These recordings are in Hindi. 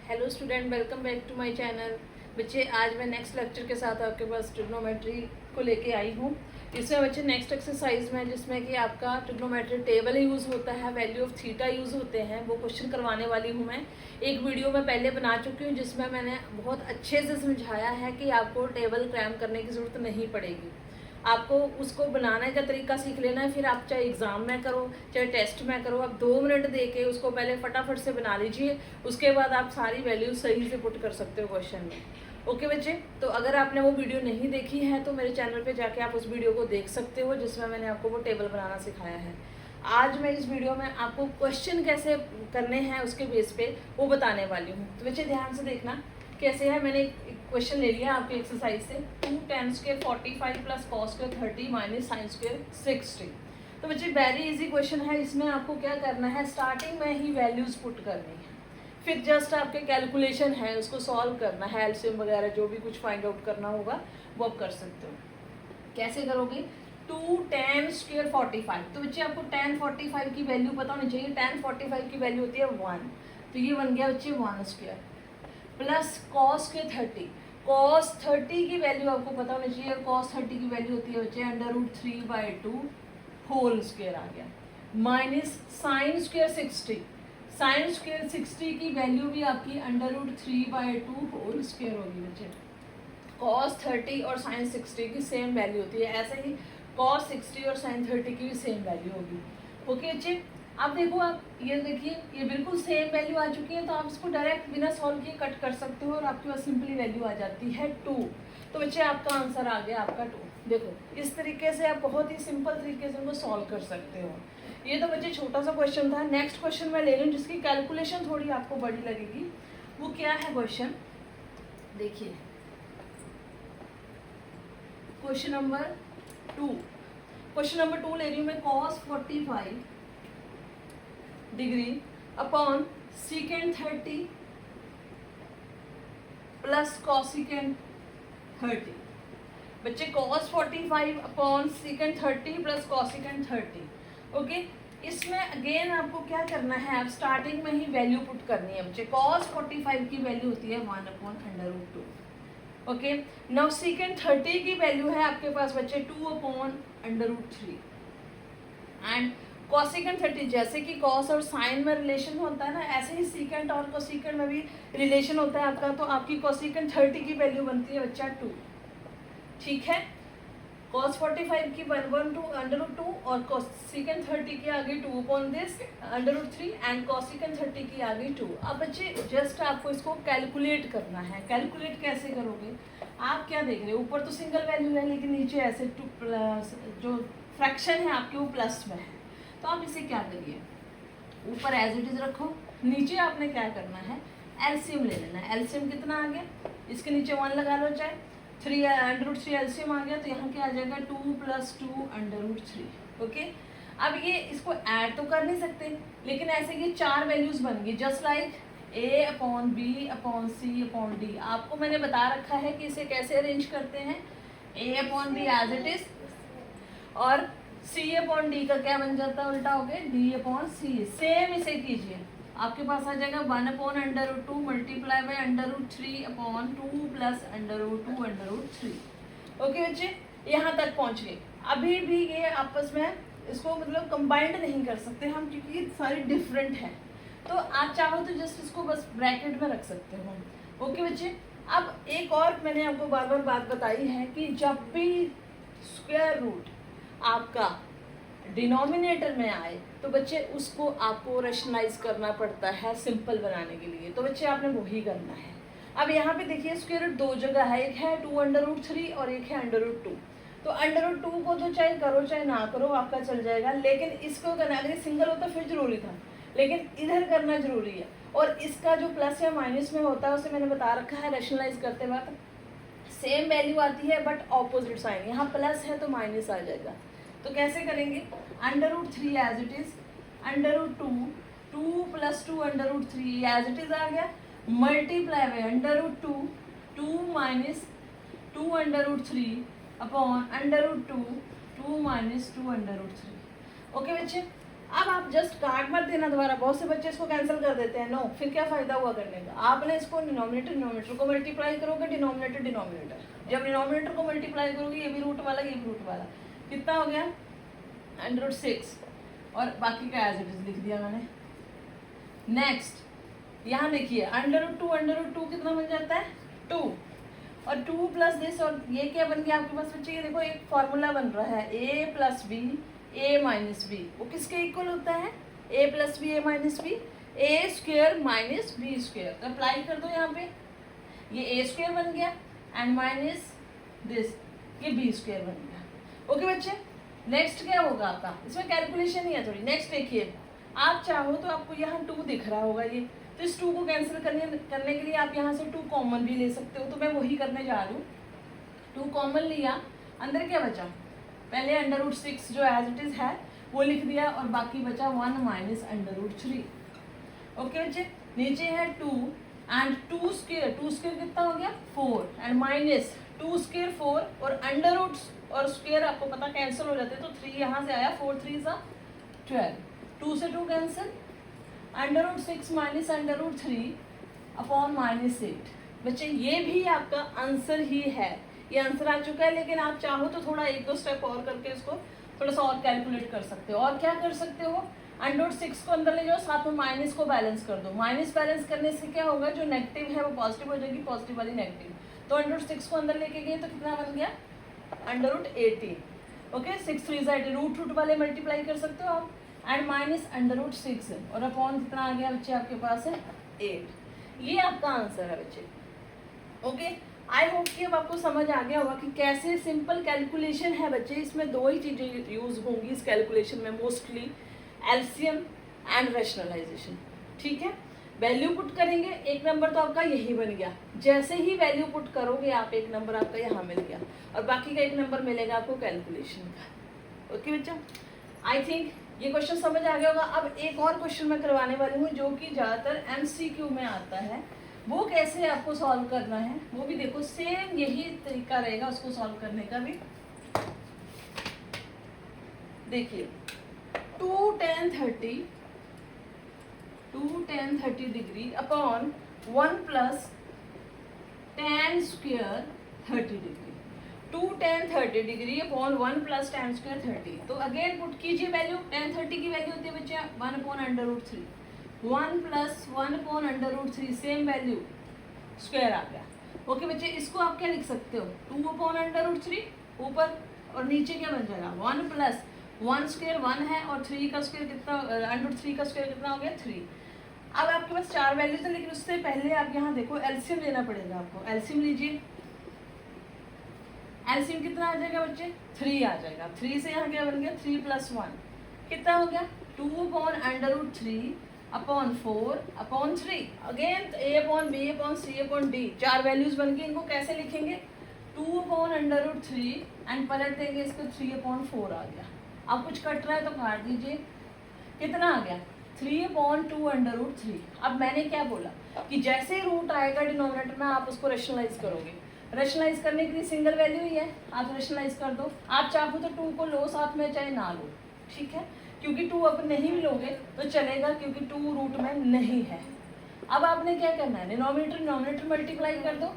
Hello student, welcome back to my channel. बच्चे आज मैं नेक्स्ट लेक्चर के साथ आपके पास ट्रिग्नोमेट्री को लेके आई हूँ। इसमें बच्चे नेक्स्ट एक्सरसाइज में जिसमें कि आपका ट्रिग्नोमेट्री टेबल यूज़ होता है, वैल्यू ऑफ थीटा यूज़ होते हैं, वो क्वेश्चन करवाने वाली हूँ मैं। एक वीडियो में पहले बना चुकी हूँ जिसमें मैंने बहुत अच्छे से समझाया है कि आपको टेबल क्रैम करने की ज़रूरत नहीं पड़ेगी। आपको उसको बनाने का तरीका सीख लेना है। फिर आप चाहे एग्ज़ाम में करो चाहे टेस्ट में करो, आप 2 मिनट दे के उसको पहले फटाफट से बना लीजिए। उसके बाद आप सारी वैल्यू सही से पुट कर सकते हो क्वेश्चन में। ओके बच्चे, तो अगर आपने वो वीडियो नहीं देखी है तो मेरे चैनल पे जाके आप उस वीडियो को देख सकते हो जिसमें मैंने आपको वो टेबल बनाना सिखाया है। आज मैं इस वीडियो में आपको क्वेश्चन कैसे करने हैं उसके बेस पे वो बताने वाली हूँ। तो बच्चे ध्यान से देखना कैसे है। मैंने एक क्वेश्चन ले लिया आपके एक्सरसाइज से, 2 tan square 45 plus cos square 30 minus sine square 60। तो बच्चे वेरी इजी क्वेश्चन है। इसमें आपको क्या करना है, स्टार्टिंग में ही वैल्यूज पुट करनी है, फिर जस्ट आपके कैलकुलेशन है उसको सॉल्व करना है, एलसीएम वगैरह जो भी कुछ फाइंड आउट करना होगा वो आप कर सकते हो। कैसे करोगे, 2 tan स्क्वायर 45। तो बच्चे आपको tan 45 की वैल्यू पता होनी चाहिए। tan 45 की वैल्यू होती है 1, तो ये बन गया बच्चे 1 स्क्वायर प्लस कॉस के 30। कॉस 30 की वैल्यू आपको पता होनी चाहिए। कॉस 30 की वैल्यू होती है बच्चे √3/2 होल स्क्वायर आ गया, minus sine square 60। Sine square 60 की वैल्यू भी आपकी √3/2 होल स्क्वायर होगी बच्चे। कॉस 30 और साइन 60 की सेम वैल्यू होती है, ऐसे ही कॉस 60 और साइन 30 की भी सेम वैल्यू होगी। ओके बच्चे, अब देखो, आप ये देखिए ये बिल्कुल सेम वैल्यू आ चुकी है, तो आप इसको डायरेक्ट बिना सॉल्व किए कट कर सकते हो और आपके पास सिंपली वैल्यू आ जाती है 2। तो बच्चे आपका आंसर आ गया आपका 2। देखो इस तरीके से आप बहुत ही सिंपल तरीके से उनको सॉल्व कर सकते हो। ये तो बच्चे छोटा सा क्वेश्चन था। नेक्स्ट क्वेश्चन मैं ले रही हूँ जिसकी कैलकुलेशन थोड़ी आपको बड़ी लगेगी। वो क्या है क्वेश्चन, देखिए क्वेश्चन नंबर 2। क्वेश्चन नंबर 2 ले रही हूँ मैं। cos 45 degree upon सीकेंड 30 plus cosecant 30। बच्चे cos 45 upon सीकेंड 30 plus cosecant 30। Okay, इसमें अगेन आपको क्या करना है, आप स्टार्टिंग में ही वैल्यू पुट करनी है बच्चे। cos 45 की वैल्यू होती है 1/√2। ओके, नाउ सीकेंड 30 की वैल्यू है आपके पास बच्चे 2/√3 एंड कॉसिकेंड 30। जैसे कि कॉस और साइन में रिलेशन होता है ना, ऐसे ही सीकेंड और कोसिकेंड में भी रिलेशन होता है आपका। तो आपकी कॉसिकेंड 30 की वैल्यू बनती है बच्चा 2। ठीक है, cos 45 की 1/√2 और cosecant 30 की आगे 2/√3 एंड cosecant 30 की आगे 2। अब बच्चे जस्ट आपको इसको कैलकुलेट करना है। कैलकुलेट कैसे करोगे, आप क्या देख रहे हो, ऊपर तो सिंगल वैल्यू है लेकिन नीचे ऐसे 2 प्लस जो फ्रैक्शन है आपके वो प्लस में है। तो आप इसे क्या करिए, ऊपर एज इट इज रखो, नीचे आपने क्या करना है, एलसीएम ले लेना है। एलसीएम कितना आ गया, इसके नीचे 1 लगा लो, चाहे 3 एलसीएम आ गया तो यहाँ क्या आ जाएगा 2 + 2√3। ओके, अब ये इसको ऐड तो कर नहीं सकते लेकिन ऐसे ये 4 वैल्यूज बन गई, जस्ट लाइक A/B/C/D। आपको मैंने बता रखा है कि इसे कैसे अरेंज करते हैं। A/B एज इट इज और C/D का क्या बन जाता है, उल्टा हो गया D/C। सेम इसे कीजिए, आपके पास आ जाएगा 1/√2 मल्टीप्लाई बाई √3/2 प्लस √2/3। ओके बच्चे, यहाँ तक पहुँच गए। अभी भी ये आपस में इसको मतलब कंबाइंड नहीं कर सकते हम क्योंकि ये सारी डिफरेंट है। तो आप चाहो तो जस्ट इसको बस ब्रैकेट में रख सकते हो। ओके बच्चे, अब एक और मैंने आपको बार बार बात बताई है कि जब भी स्क्वायर रूट आपका डिनोमिनेटर में आए तो बच्चे उसको आपको रेशनलाइज करना पड़ता है सिंपल बनाने के लिए। तो बच्चे आपने वही करना है। अब यहाँ पे देखिए स्क्वायर रूट 2 जगह है, एक है 2/√3 और एक है √2। तो √2 को तो चाहे करो चाहे ना करो आपका चल जाएगा, लेकिन इसको करना, अगर सिंगल होता फिर जरूरी था, लेकिन इधर करना जरूरी है। और इसका जो प्लस या माइनस में होता है उसे मैंने बता रखा है, रेशनलाइज करते वक्त सेम वैल्यू आती है बट ऑपोजिट साइन। यहाँ प्लस है तो माइनस आ जाएगा। तो कैसे करेंगे, √3 as it is, √2 2 + 2/√3 as it is आ गया, मल्टीप्लाई बाई √2 2 - 2/√3 अपॉन √2 2 - 2/√3। ओके बच्चे, अब आप जस्ट काट मत देना दोबारा, बहुत से बच्चे इसको कैंसिल कर देते हैं, नो, फिर क्या फायदा हुआ करने का। आपने इसको डिनोमिनेटर को मल्टीप्लाई करोगे, डिनोमिनेटर, जब डिनोमिनेटर को मल्टीप्लाई करोगे, ये भी रूट वाला, ये भी रूट वाला, कितना हो गया √6, और बाकी का एज इट इज लिख दिया मैंने। नेक्स्ट यहाँ देखिए √2 कितना बन जाता है 2, और 2 प्लस दिस, और ये क्या बन गया आपके पास बच्चे, ये देखो एक फॉर्मूला बन रहा है a plus b a minus b, वो किसके इक्वल होता है, a plus b a minus b, a square minus b square. तो अप्लाई कर दो यहाँ पे, ये a स्क्वेयर बन गया एंड माइनस दिस, ये b स्क्वेयर बन गया। ओके बच्चे, नेक्स्ट क्या होगा आपका, इसमें कैलकुलेशन ही है थोड़ी। नेक्स्ट देखिए, आप चाहो तो आपको यहाँ 2 दिख रहा होगा ये, तो इस 2 को कैंसिल करने के लिए आप यहाँ से 2 कॉमन भी ले सकते हो, तो मैं वही करने जा रही हूँ। 2 कॉमन लिया, अंदर क्या बचा, पहले √6 जो एज इट इज है वो लिख दिया, और बाकी बचा 1 माइनस √3। ओके बच्चे, नीचे है 2 एंड 2 स्क्वेयर कितना हो गया 4, एंड माइनस 2 स्क्वेयर 4, और √ और स्क्वेयर आपको पता कैंसिल हो जाते हैं, तो 3 यहाँ से आया, 4 3 12, 2 से 2 कैंसिल, √6 माइनस √3 अपॉन -8। बच्चे ये भी आपका आंसर ही है, ये आंसर आ चुका है, लेकिन आप चाहो तो थोड़ा 1-2 स्टेप और करके इसको थोड़ा सा और कैलकुलेट कर सकते हो। और क्या कर सकते हो, √6 को अंदर ले जाओ, साथ में माइनस को बैलेंस कर दो। माइनस बैलेंस करने से क्या होगा, जो नेगेटिव है वो पॉजिटिव हो जाएगी, पॉजिटिव वाली नेगेटिव। तो √6 को अंदर लेके गए तो कितना बन गया √18। ओके, 6 3 18, रूट वाले मल्टीप्लाई कर सकते हो आप, एंड माइनस √6, और अपॉन कितना आ गया बच्चे आपके पास है 8। ये आपका आंसर है बच्चे। ओके, आई होप कि अब आपको समझ आ गया होगा कि कैसे सिंपल कैलकुलेशन है बच्चे, इसमें 2 ही चीज़ें यूज होंगी इस कैलकुलेशन में मोस्टली, एलसीएम एंड रैशनलाइजेशन। ठीक है, वैल्यू पुट करेंगे, एक नंबर तो आपका यही बन गया, जैसे ही वैल्यू पुट करोगे आप, एक नंबर आपका यहाँ मिल गया, और बाकी का 1 नंबर मिलेगा आपको कैलकुलेशन का। ओके बच्चा, आई थिंक ये क्वेश्चन समझ आ गया होगा। अब एक और क्वेश्चन मैं करवाने वाली हूँ जो कि ज़्यादातर MCQ में आता है, वो कैसे आपको सॉल्व करना है वो भी देखो, सेम यही तरीका रहेगा उसको सॉल्व करने का भी। देखिए 2 tan 30 degree upon 1 plus tan square 30 degree, 2 tan 30 degree upon 1 plus tan square 30। तो अगेन पुट कीजिए वैल्यू, tan 30 की वैल्यू होती है बच्चे 1/√3, 1 प्लस 1/√3, सेम वैल्यू, स्क्वायर आ गया। ओके बच्चे, इसको आप क्या लिख सकते हो, 2/√3 ऊपर, और नीचे क्या बन जाएगा 1 प्लस 1 स्क्वायर 1 है, और 3 का स्क्वायर कितना, √3 का स्क्वायर कितना हो गया 3। अब आपके पास 4 वैल्यूज है, लेकिन उससे पहले आप यहाँ देखो एलसीएम लेना पड़ेगा आपको। एलसीएम लीजिए, एलसीएम कितना आ जाएगा बच्चे 3 आ जाएगा। 3 से यहाँ क्या बन गया 3 + 1 कितना हो गया 2/√3 upon 4 upon 3, again A/B/C/D, 4 values बन गई। इनको कैसे लिखेंगे 2/√3 एंड पलट देंगे इसको 3/4 आ गया। अब कुछ कट रहा है तो काट दीजिए, कितना आ गया 3/2√3। अब मैंने क्या बोला कि जैसे रूट आएगा डिनोमिनेटर में आप उसको रेशनलाइज करोगे। रेशनलाइज करने के लिए सिंगल वैल्यू ही है, आप रेशनलाइज कर दो। आप चाहो तो 2 को लो साथ में, चाहे ना लो, ठीक है, क्योंकि 2 अब नहीं भी लोगे तो चलेगा, क्योंकि 2 रूट में नहीं है। अब आपने क्या करना है, डिनोमिनेटर मल्टीप्लाई कर दो,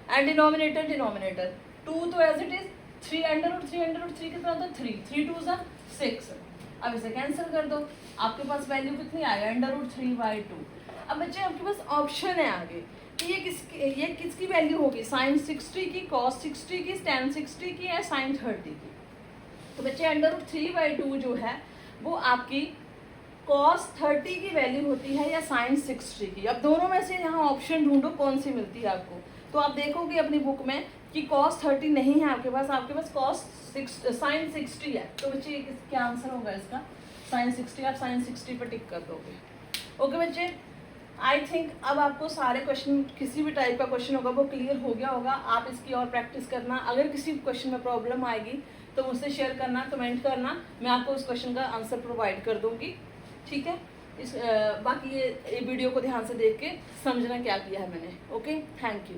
एंड डिनोमिनेटर 2 तो एज इट इज 3/√3 कितना होता है 3, 3 2 6। अब इसे कैंसिल कर दो, आपके पास वैल्यू कितनी आएगा √3/2। अब बच्चे आपके पास ऑप्शन है आगे कि ये किसकी वैल्यू होगी, sin 60 की, cos 60 की, tan 60 की, या sin 30 की। तो बच्चे √3/2 जो है वो आपकी cos 30 की वैल्यू होती है या sin 60 की। अब दोनों में से यहाँ ऑप्शन ढूंढो कौन सी मिलती है आपको। तो आप देखोगे अपनी बुक में कि cos 30 नहीं है आपके पास sin 60 है। तो बच्चे क्या आंसर होगा इसका sin 60, आप sin 60 पर टिक कर दोगे। ओके बच्चे, आई थिंक अब आपको सारे क्वेश्चन, किसी भी टाइप का क्वेश्चन होगा वो क्लियर हो गया होगा। आप इसकी और प्रैक्टिस करना, अगर किसी क्वेश्चन में प्रॉब्लम आएगी तो मुझसे शेयर करना, कमेंट करना, मैं आपको उस क्वेश्चन का आंसर प्रोवाइड कर दूंगी, ठीक है। बाकी ये वीडियो को ध्यान से देख के समझना क्या किया है मैंने। Okay, thank you.